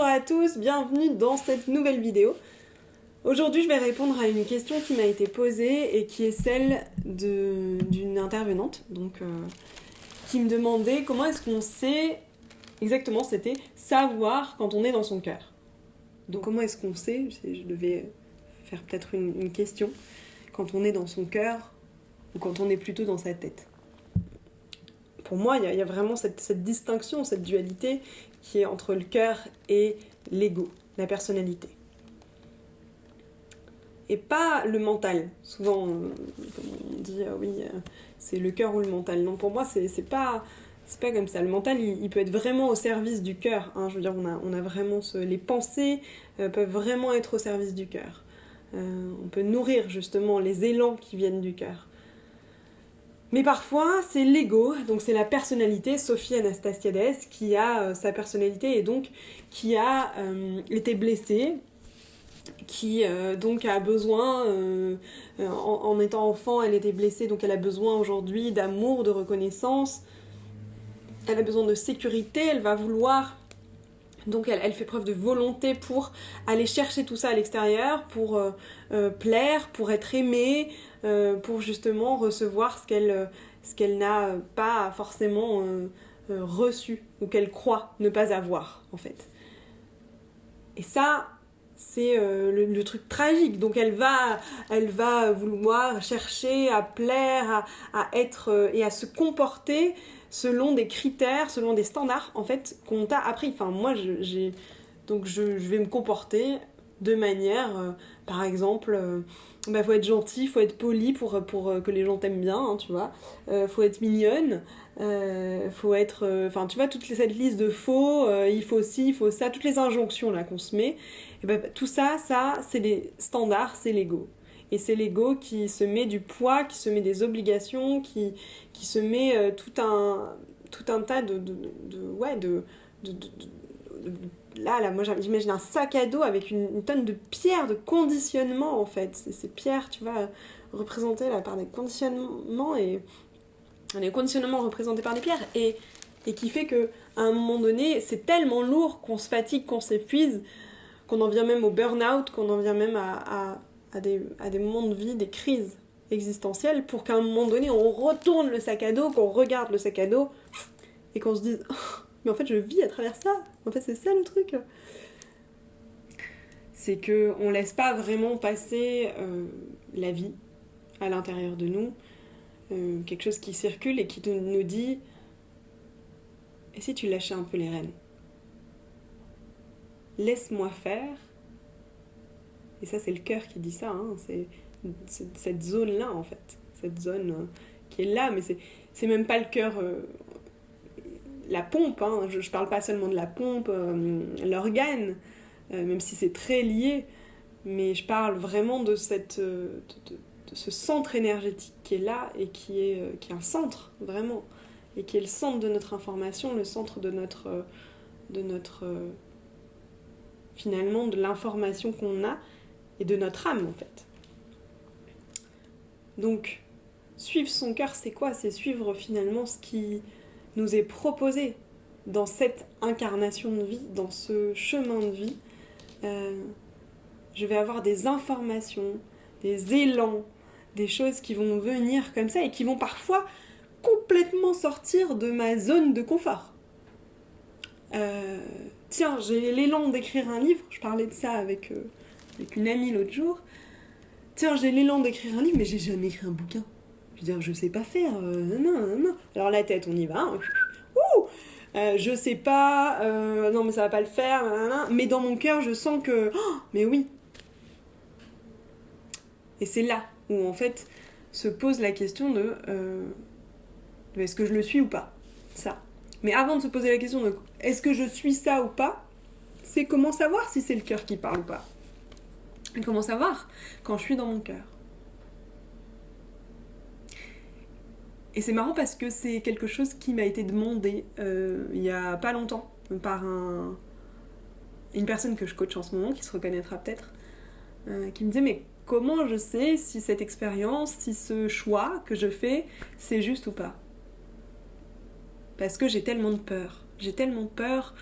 à tous, bienvenue dans cette nouvelle vidéo. Aujourd'hui, je vais répondre à une question qui m'a été posée et qui est celle d'une intervenante, qui me demandait comment est-ce qu'on sait, exactement c'était savoir quand on est dans son cœur. Donc comment est-ce qu'on sait, je devais faire peut-être une question, quand on est dans son cœur ou quand on est plutôt dans sa tête. Pour moi, il y a vraiment cette distinction, cette dualité qui est entre le cœur et l'ego, la personnalité. Et pas le mental. Souvent, comme on dit, c'est le cœur ou le mental. Non, pour moi, c'est pas comme ça. Le mental, il peut être vraiment au service du cœur. Hein. Je veux dire, on a vraiment les pensées peuvent vraiment être au service du cœur. On peut nourrir justement les élans qui viennent du cœur. Mais parfois, c'est l'ego, donc c'est la personnalité, Sophie Anastasiades, qui a sa personnalité et donc qui a été blessée, qui donc a besoin, en étant enfant, elle était blessée, donc elle a besoin aujourd'hui d'amour, de reconnaissance, elle a besoin de sécurité, elle va vouloir... Donc elle fait preuve de volonté pour aller chercher tout ça à l'extérieur, pour plaire, pour être aimée, pour justement recevoir ce qu'elle n'a pas forcément reçu, ou qu'elle croit ne pas avoir, en fait. Et ça, c'est le truc tragique. Donc elle va vouloir chercher à plaire, à être et à se comporter selon des critères, selon des standards en fait qu'on t'a appris. Enfin moi je vais me comporter de manière par exemple faut être gentil, faut être poli pour que les gens t'aiment bien, hein, tu vois. Faut être mignonne, faut être tu vois toute cette liste de faux, il faut ci, il faut ça, toutes les injonctions là qu'on se met. Et tout ça c'est les standards, c'est l'ego. Et c'est l'ego qui se met du poids, qui se met des obligations, qui se met tout un tas là, moi j'imagine un sac à dos avec une tonne de pierres, de conditionnement en fait. Ces pierres, tu vois, représentées là par des conditionnements et des conditionnements représentés par des pierres et qui fait que à un moment donné, c'est tellement lourd qu'on se fatigue, qu'on s'épuise, qu'on en vient même au burn-out, qu'on en vient même à des moments de vie, des crises existentielles, pour qu'à un moment donné, on retourne le sac à dos, qu'on regarde le sac à dos, et qu'on se dise oh, « mais en fait, je vis à travers ça !» En fait, c'est ça le truc. C'est qu'on laisse pas vraiment passer la vie à l'intérieur de nous, quelque chose qui circule et qui nous dit « et si tu lâchais un peu les rênes ? Laisse-moi faire ». Et ça, c'est le cœur qui dit ça, hein. C'est cette zone-là, en fait. Cette zone qui est là, mais c'est même pas le cœur... la pompe, hein. Je parle pas seulement de la pompe, l'organe, même si c'est très lié, mais je parle vraiment de de ce centre énergétique qui est là et qui est un centre, vraiment, et qui est le centre de notre information, le centre de notre finalement, de l'information qu'on a, et de notre âme en fait. Donc, suivre son cœur, c'est quoi ? C'est suivre finalement ce qui nous est proposé dans cette incarnation de vie, dans ce chemin de vie. Je vais avoir des informations, des élans, des choses qui vont venir comme ça et qui vont parfois complètement sortir de ma zone de confort. Tiens, j'ai l'élan d'écrire un livre, je parlais de ça avec une amie l'autre jour. Tiens, j'ai l'élan d'écrire un livre, mais j'ai jamais écrit un bouquin. Je veux dire, je sais pas faire, non. Alors la tête, on y va. Je sais pas, non mais ça va pas le faire, mais dans mon cœur, je sens que, mais oui. Et c'est là où en fait se pose la question de est-ce que je le suis ou pas ? Ça. Mais avant de se poser la question de est-ce que je suis ça ou pas, c'est comment savoir si c'est le cœur qui parle ou pas. Et comment savoir quand je suis dans mon cœur. Et c'est marrant parce que c'est quelque chose qui m'a été demandé il y a pas longtemps par une personne que je coach en ce moment, qui se reconnaîtra peut-être, qui me disait mais comment je sais si cette expérience, si ce choix que je fais, c'est juste ou pas ? Parce que j'ai tellement de peur. J'ai tellement peur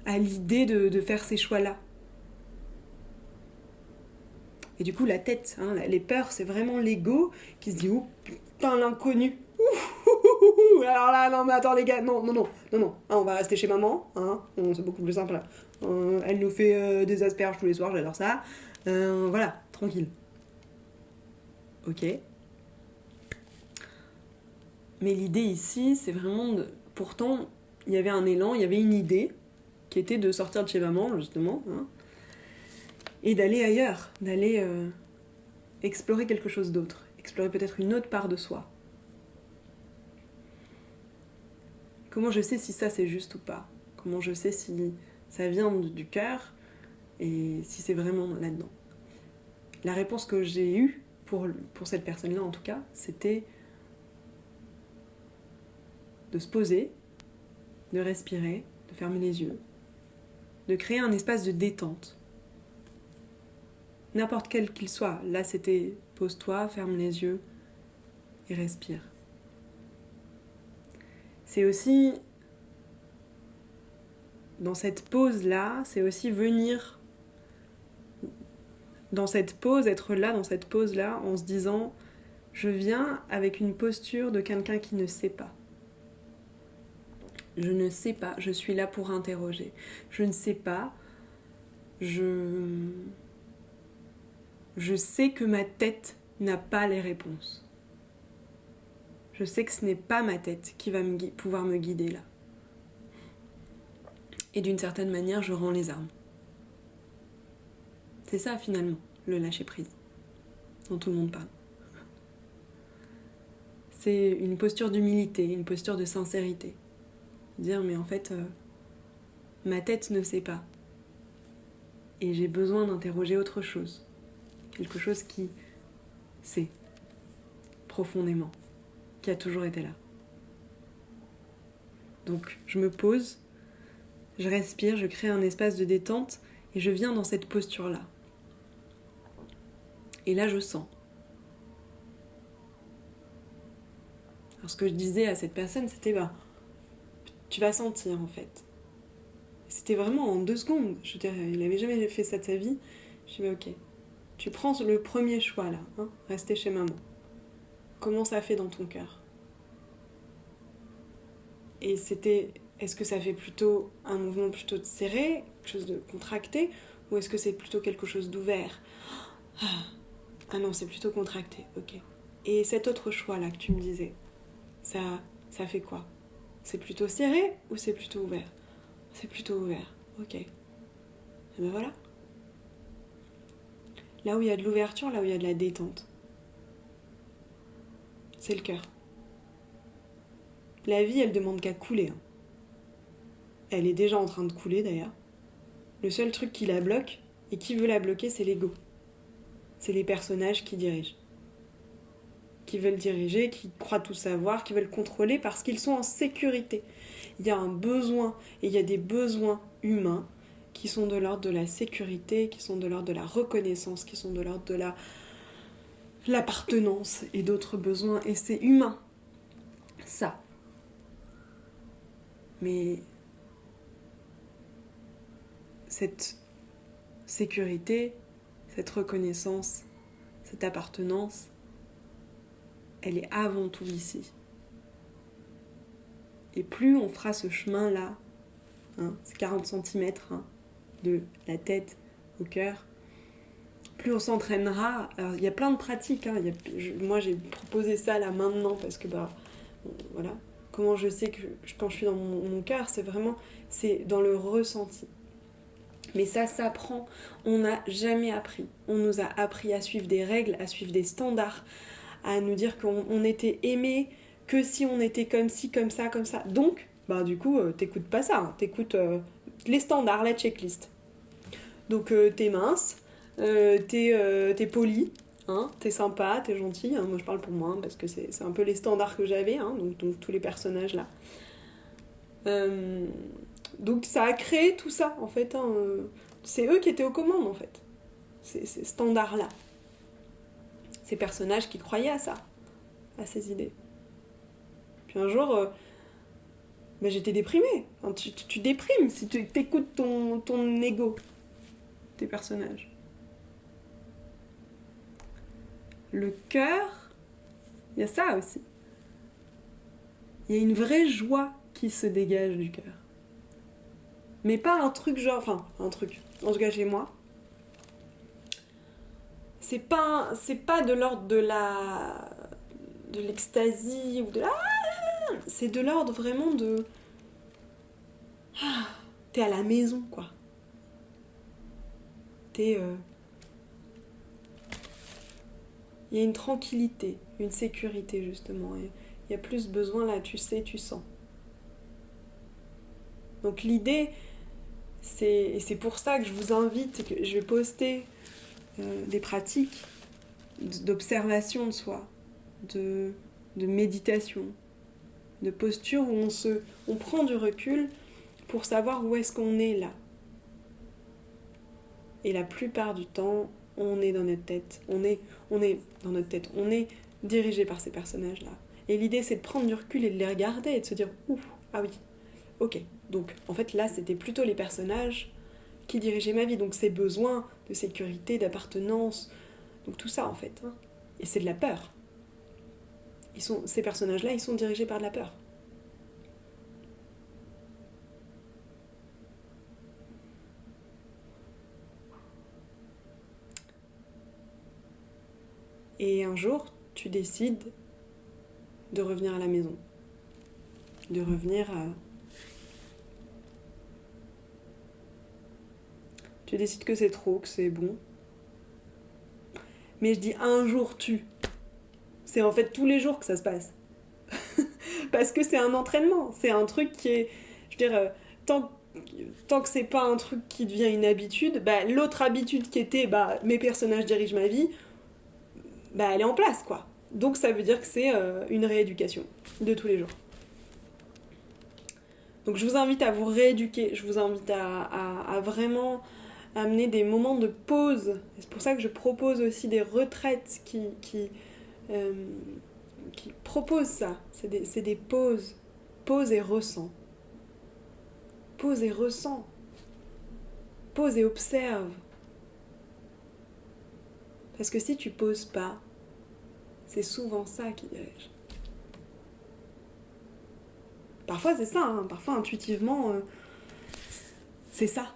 à l'idée de faire ces choix-là. Et du coup, la tête, hein, les peurs, c'est vraiment l'ego qui se dit « Oh putain, l'inconnu !» Alors là, non mais attends les gars, non, hein, on va rester chez maman, hein, c'est beaucoup plus simple. Elle nous fait des asperges tous les soirs, j'adore ça. Voilà, tranquille. Ok. Mais l'idée ici, c'est vraiment Pourtant, il y avait un élan, il y avait une idée qui était de sortir de chez maman, justement, hein, et d'aller ailleurs, d'aller explorer quelque chose d'autre, explorer peut-être une autre part de soi. Comment je sais si ça c'est juste ou pas? Comment je sais si ça vient du cœur et si c'est vraiment là-dedans? La réponse que j'ai eue pour cette personne-là en tout cas, c'était de se poser, de respirer, de fermer les yeux, de créer un espace de détente. N'importe quel qu'il soit. Là c'était pose-toi, ferme les yeux et respire. C'est aussi, dans cette pause-là, c'est aussi venir dans cette pause, être là dans cette pause-là en se disant « Je viens avec une posture de quelqu'un qui ne sait pas. Je ne sais pas, je suis là pour interroger. Je ne sais pas, je sais que ma tête n'a pas les réponses. Je sais que ce n'est pas ma tête qui va pouvoir me guider là. Et d'une certaine manière, je rends les armes. » C'est ça finalement, le lâcher-prise, dont tout le monde parle. C'est une posture d'humilité, une posture de sincérité. Dire mais en fait, ma tête ne sait pas. Et j'ai besoin d'interroger autre chose. Quelque chose qui sait, profondément, qui a toujours été là. Donc je me pose, je respire, je crée un espace de détente et je viens dans cette posture-là. Et là, je sens. Alors, ce que je disais à cette personne, c'était tu vas sentir en fait. C'était vraiment en 2 secondes. Je veux dire, il n'avait jamais fait ça de sa vie. Je dis, ok, tu prends le premier choix là, hein, rester chez maman. Comment ça fait dans ton cœur? Et est-ce que ça fait plutôt un mouvement plutôt de serré, quelque chose de contracté, ou est-ce que c'est plutôt quelque chose d'ouvert? Ah non, c'est plutôt contracté, ok. Et cet autre choix-là que tu me disais, ça fait quoi? C'est plutôt serré ou c'est plutôt ouvert? C'est plutôt ouvert, ok. Et ben voilà. Là où il y a de l'ouverture, là où il y a de la détente, c'est le cœur. La vie, elle demande qu'à couler. Hein. Elle est déjà en train de couler d'ailleurs. Le seul truc qui la bloque, et qui veut la bloquer, c'est l'ego. C'est les personnages qui dirigent. Qui veulent diriger, qui croient tout savoir, qui veulent contrôler parce qu'ils sont en sécurité. Il y a un besoin, et il y a des besoins humains qui sont de l'ordre de la sécurité, qui sont de l'ordre de la reconnaissance, qui sont de l'ordre de l'appartenance et d'autres besoins. Et c'est humain. Ça. Mais cette sécurité, cette reconnaissance, cette appartenance, elle est avant tout ici. Et plus on fera ce chemin-là, hein, c'est 40 cm hein, de la tête au cœur, plus on s'entraînera. Alors il y a plein de pratiques, hein, moi j'ai proposé ça là maintenant parce que voilà, comment je sais que quand je suis dans mon cœur, c'est dans le ressenti. Mais ça s'apprend, on n'a jamais appris. On nous a appris à suivre des règles, à suivre des standards, à nous dire qu'on était aimé que si on était comme ci, comme ça, comme ça. Donc, du coup, t'écoutes pas ça, hein. T'écoutes les standards, la checklist. Donc t'es mince, t'es poli, hein, t'es sympa, t'es gentil. Hein. Moi je parle pour moi, hein, parce que c'est un peu les standards que j'avais, hein, donc tous les personnages là. Donc ça a créé tout ça en fait. Hein. C'est eux qui étaient aux commandes en fait. Ces standards-là. Ces personnages qui croyaient à ça, à ces idées. Puis un jour, bah, j'étais déprimée. Enfin, tu déprimes si tu écoutes ton ego, tes personnages. Le cœur, il y a ça aussi. Il y a une vraie joie qui se dégage du cœur. Mais pas un truc genre... Enfin, un truc. En tout cas, chez moi. C'est pas de l'ordre de l'extasie ou de la... C'est de l'ordre vraiment de... T'es à la maison, quoi. Il y a une tranquillité, une sécurité, justement. Et il y a plus besoin, là, tu sais, tu sens. Donc l'idée, et c'est pour ça que je vous invite, et que je vais poster des pratiques d'observation de soi, de méditation, de posture où on prend du recul pour savoir où est-ce qu'on est là. Et la plupart du temps, on est dans notre tête. On est dans notre tête. On est dirigé par ces personnages-là. Et l'idée, c'est de prendre du recul et de les regarder et de se dire « Ouh, ah oui, ok. » Donc, en fait, là, c'était plutôt les personnages qui dirigeaient ma vie. Donc, ces besoins de sécurité, d'appartenance, donc tout ça, en fait. Et c'est de la peur. Ces personnages-là, ils sont dirigés par de la peur. Et un jour, tu décides de revenir à la maison. De revenir à... Tu décides que c'est trop, que c'est bon. Mais je dis un jour c'est en fait tous les jours que ça se passe. Parce que c'est un entraînement. C'est un truc qui est... Je veux dire, tant que c'est pas un truc qui devient une habitude, bah, l'autre habitude qui était mes personnages dirigent ma vie, elle est en place, quoi. Donc ça veut dire que c'est une rééducation de tous les jours. Donc je vous invite à vous rééduquer, je vous invite à vraiment amener des moments de pause. C'est pour ça que je propose aussi des retraites qui proposent ça. C'est des pauses. Pause et ressens. Pause et ressens. Pause et observe. Parce que si tu poses pas, c'est souvent ça qui dirige. Parfois c'est ça, parfois intuitivement, c'est ça.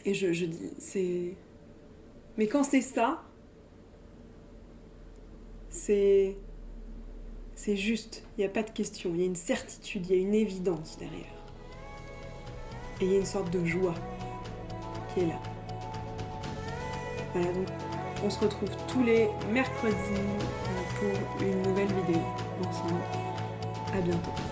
Et je dis, c'est... Mais quand c'est ça, c'est juste, il n'y a pas de question, il y a une certitude, il y a une évidence derrière. Et il y a une sorte de joie qui est là. Voilà, donc on se retrouve tous les mercredis pour une nouvelle vidéo ensemble. À bientôt.